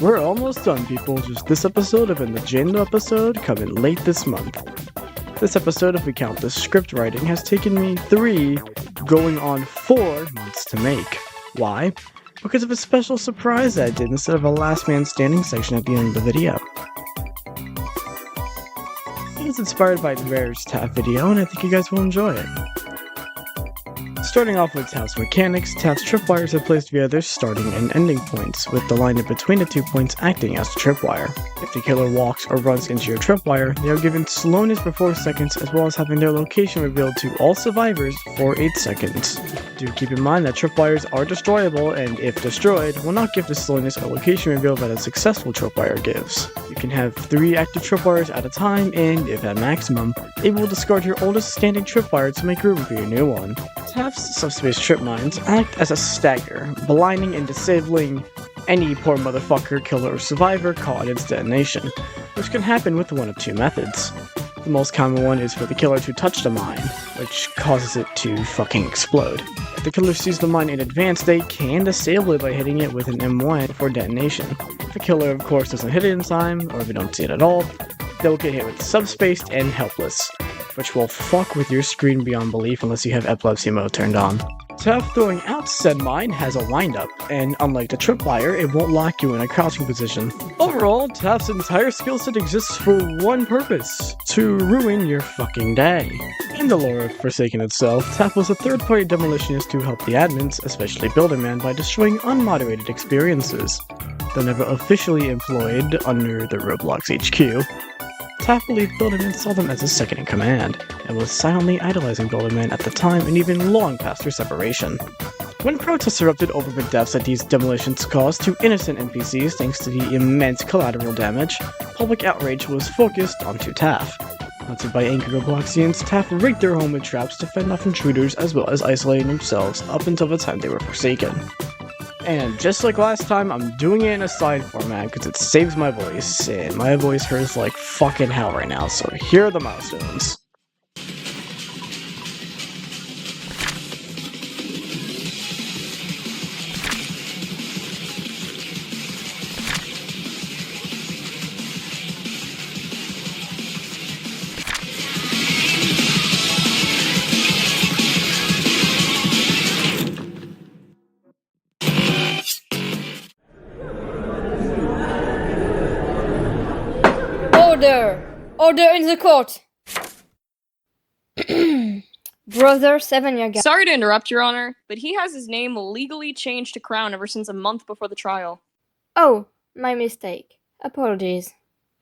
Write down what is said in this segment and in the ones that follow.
We're almost done, people. Just this episode of the Jane episode coming late this month. This episode, if we count the script writing, has taken me 3, going on 4 months to make. Why? Because of a special surprise I did instead of a last man standing section at the end of the video. It is inspired by Rere's Taph video, and I think you guys will enjoy it. Starting off with Taph's mechanics, Taph's tripwires are placed via their starting and ending points, with the line in between the 2 points acting as the tripwire. If the killer walks or runs into your tripwire, they are given slowness for 4 seconds as well as having their location revealed to all survivors for 8 seconds. Do keep in mind that tripwires are destroyable and, if destroyed, will not give the slowness or location reveal that a successful tripwire gives. You can have 3 active tripwires at a time and, if at maximum, it will discard your oldest standing tripwire to make room for your new one. Taph's subspace trip mines act as a stagger, blinding and disabling any poor motherfucker, killer, or survivor caught in its detonation, which can happen with one of 2 methods. The most common one is for the killer to touch the mine, which causes it to fucking explode. If the killer sees the mine in advance, they can disable it by hitting it with an M1 before detonation. If the killer, of course, doesn't hit it in time, or if they don't see it at all, they'll get hit with subspaced and helpless, which will fuck with your screen beyond belief unless you have epilepsy mode turned on. Taph throwing out said mine has a windup, and unlike the tripwire, it won't lock you in a crouching position. Overall, Taph's entire skill set exists for one purpose: to ruin your fucking day. In the lore of Forsaken itself, Taph was a third-party demolitionist to help the admins, especially Builderman, by destroying unmoderated experiences. Though never officially employed under the Roblox HQ, Taph believed Builderman saw them as his second-in-command, and was silently idolizing Builderman at the time and even long past their separation. When protests erupted over the deaths that these demolitions caused to innocent NPCs thanks to the immense collateral damage, public outrage was focused onto Taph. Haunted by angry Robloxians, Taph rigged their home with traps to fend off intruders as well as isolating themselves up until the time they were forsaken. And just like last time, I'm doing it in a side format because it saves my voice, and my voice hurts like fucking hell right now, so here are the milestones. Order in the court! Brother 7-year guy. Sorry to interrupt, Your Honor, but he has his name legally changed to Crown ever since a month before the trial. Oh, my mistake. Apologies.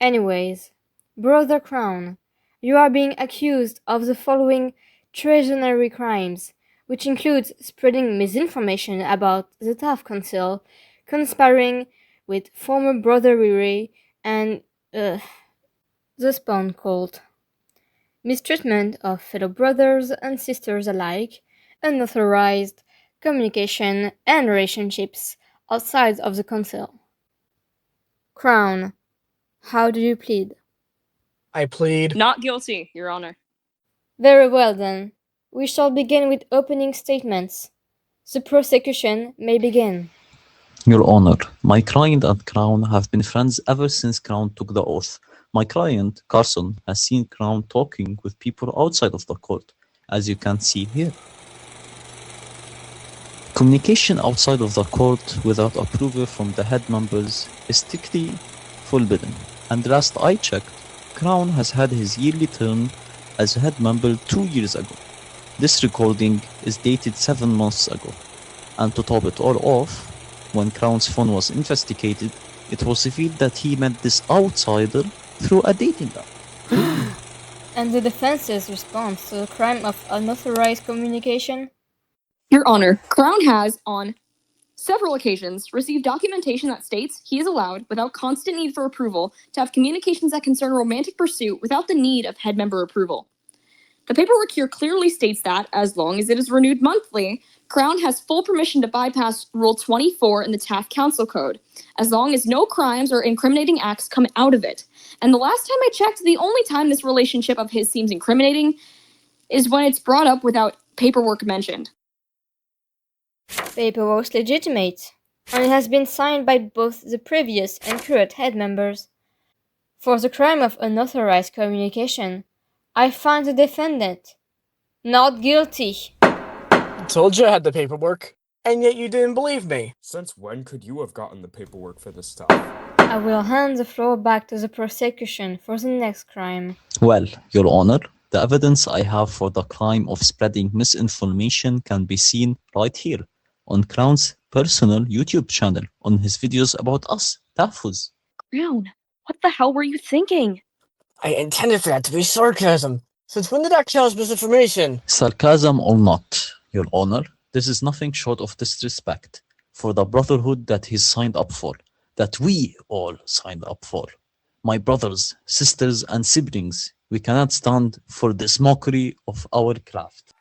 Anyways, Brother Crown, you are being accused of the following treasonary crimes, which includes spreading misinformation about the Taph Council, conspiring with former Brother Rere, and, the Spawn Cult. Mistreatment of fellow brothers and sisters alike, unauthorized communication and relationships outside of the council. Crown, how do you plead? I plead Not guilty, Your Honor. Very well then. We shall begin with opening statements. The prosecution may begin. Your Honor, my client and Crown have been friends ever since Crown took the oath. My client, Carson, has seen Crown talking with people outside of the court, as you can see here. Communication outside of the court without approval from the head members is strictly forbidden, and last I checked, Crown has had his yearly term as head member 2 years ago. This recording is dated 7 months ago, and to top it all off, when Crown's phone was investigated, it was revealed that he met this outsider through a dating app. And the defense's response to the crime of unauthorized communication? Your Honor, Crown has, on several occasions, received documentation that states he is allowed, without constant need for approval, to have communications that concern romantic pursuit without the need of head member approval. The paperwork here clearly states that, as long as it is renewed monthly, Crown has full permission to bypass Rule 24 in the Taph Council Code, as long as no crimes or incriminating acts come out of it. And the last time I checked, the only time this relationship of his seems incriminating is when it's brought up without paperwork mentioned. Paperwork's legitimate. and it has been signed by both the previous and current head members. For the crime of unauthorized communication, I find the defendant not guilty. Told you I had the paperwork, and yet you didn't believe me. Since when could you have gotten the paperwork for this stuff? I will hand the floor back to the prosecution for the next crime. Well, Your Honor, the evidence I have for the crime of spreading misinformation can be seen right here on Crown's personal YouTube channel on his videos about us, Taphs. Crown, what the hell were you thinking? I intended for that to be sarcasm. Since when did I cause misinformation? Sarcasm or not, Your Honor, this is nothing short of disrespect for the brotherhood that he's signed up for, that we all signed up for. My brothers, sisters, and siblings, we cannot stand for this mockery of our craft.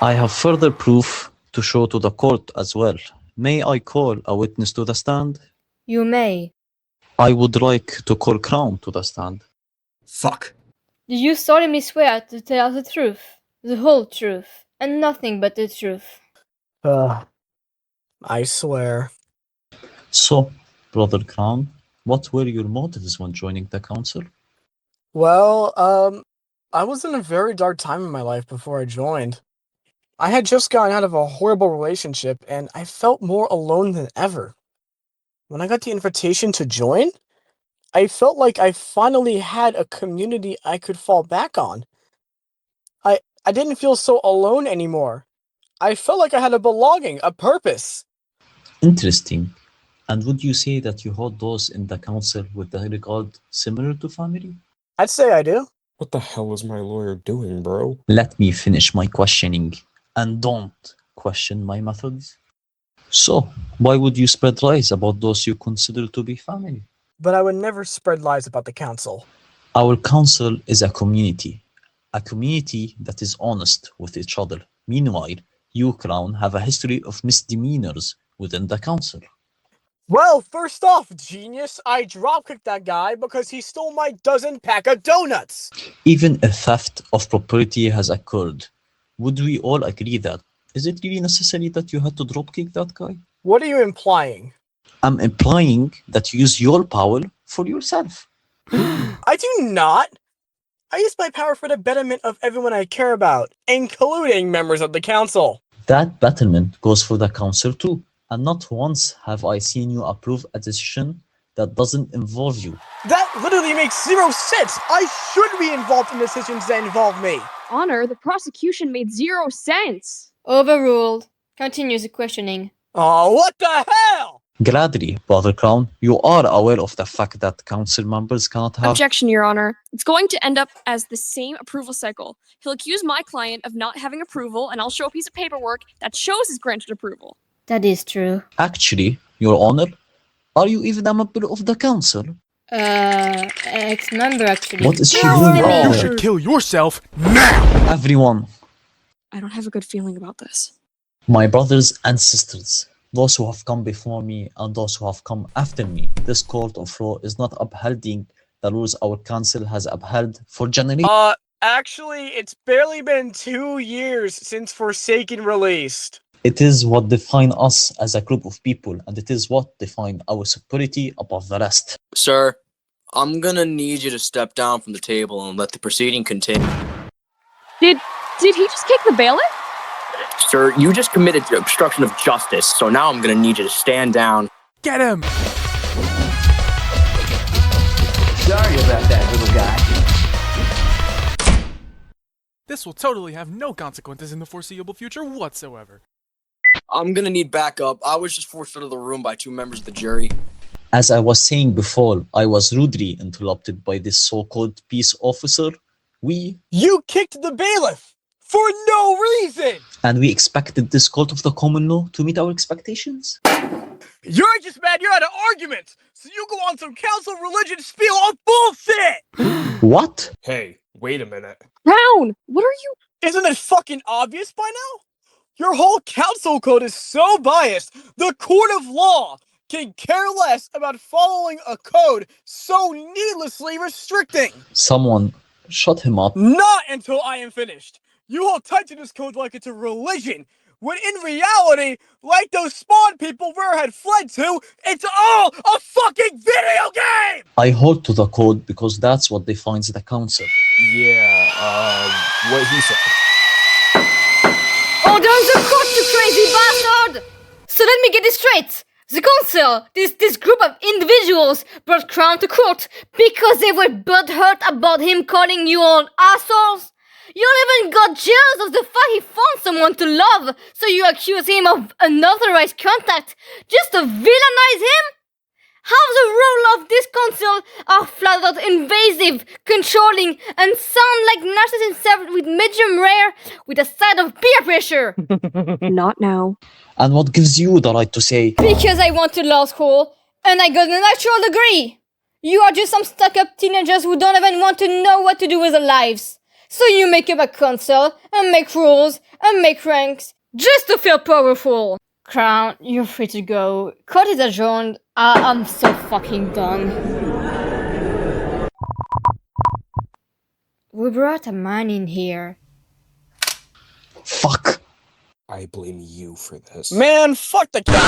I have further proof to show to the court as well. May I call a witness to the stand? You may. I would like to call Crown to the stand. Fuck. Do you solemnly swear to tell the truth, the whole truth, and nothing but the truth? I swear. So, Brother Crown, what were your motives when joining the council? Well, I was in a very dark time in my life before I joined. I had just gotten out of a horrible relationship, and I felt more alone than ever. When I got the invitation to join, I felt like I finally had a community I could fall back on. I didn't feel so alone anymore. I felt like I had a belonging, a purpose. Interesting. And would you say that you hold those in the council with the regard similar to family? I'd say I do. What the hell is my lawyer doing, bro? Let me finish my questioning, and don't question my methods. So, why would you spread lies about those you consider to be family? But I would never spread lies about the council. Our council is a community that is honest with each other. Meanwhile, you, Crown, have a history of misdemeanors within the council. Well, first off, genius, I dropkicked that guy because he stole my dozen pack of donuts. Even a theft of property has occurred. Would we all agree that? Is it really necessary that you had to dropkick that guy? What are you implying? I'm implying that you use your power for yourself. I do not. I use my power for the betterment of everyone I care about, including members of the council. That betterment goes for the council too. And not once have I seen you approve a decision that doesn't involve you. That literally makes zero sense. I should be involved in decisions that involve me. Honor, the prosecution made 0 sense. Overruled. Continues the questioning. Oh, what the hell? Gladly, Brother Crown, you are aware of the fact that council members cannot have... Objection, Your Honor. It's going to end up as the same approval cycle. He'll accuse my client of not having approval, and I'll show a piece of paperwork that shows his granted approval. That is true. Actually, Your Honor, are you even a member of the council? Ex-member actually. What is she No, doing Timmy. wrong? You should kill yourself now! Everyone, I don't have a good feeling about this. my brothers and sisters, those who have come before me and those who have come after me, this court of law is not upholding the rules our council has upheld for generations. Actually, it's barely been 2 years since Forsaken released. It is what defines us as a group of people, and it is what defines our superiority above the rest. Sir, I'm gonna need you to step down from the table and let the proceeding continue. Did he just kick the bailiff? Sir, you just committed to obstruction of justice, so now I'm gonna need you to stand down. Get him! Sorry about that, little guy. This will totally have no consequences in the foreseeable future whatsoever. I'm gonna need backup. I was just forced out of the room by 2 members of the jury. As I was saying before, I was rudely interrupted by this so-called peace officer. You kicked the bailiff! For no reason! And we expected this court of the common law to meet our expectations? You're just mad you're at an argument! So you go on some council religion spiel of bullshit! What? Hey, wait a minute. Crown, what are you? Isn't it fucking obvious by now? Your whole council code is so biased, the court of law can care less about following a code so needlessly restricting. Someone shut him up. Not until I am finished. You hold tight to this code like it's a religion, when in reality, like those spawn people Rere had fled to, it's all a fucking video game! I hold to the code because that's what defines the council. Yeah, what he said. Order the court, you crazy bastard! So let me get this straight. The council, this group of individuals, brought Crown to court because they were butthurt about him calling you all assholes? You even got jealous of the fact he found someone to love, so you accuse him of unauthorized contact just to villainize him? How the role of this council are flat out invasive, controlling, and sound like narcissism served with medium rare with a side of peer pressure. Not now. And what gives you the right to say, Because I went to law school, and I got an actual degree. You are just some stuck-up teenagers who don't even want to know what to do with their lives. So you make up a council, and make rules, and make ranks, just to feel powerful. Crown, you're free to go. Court is adjourned. I'm so fucking done. We brought a man in here. fuck? I blame you for this. Man, fuck the cat!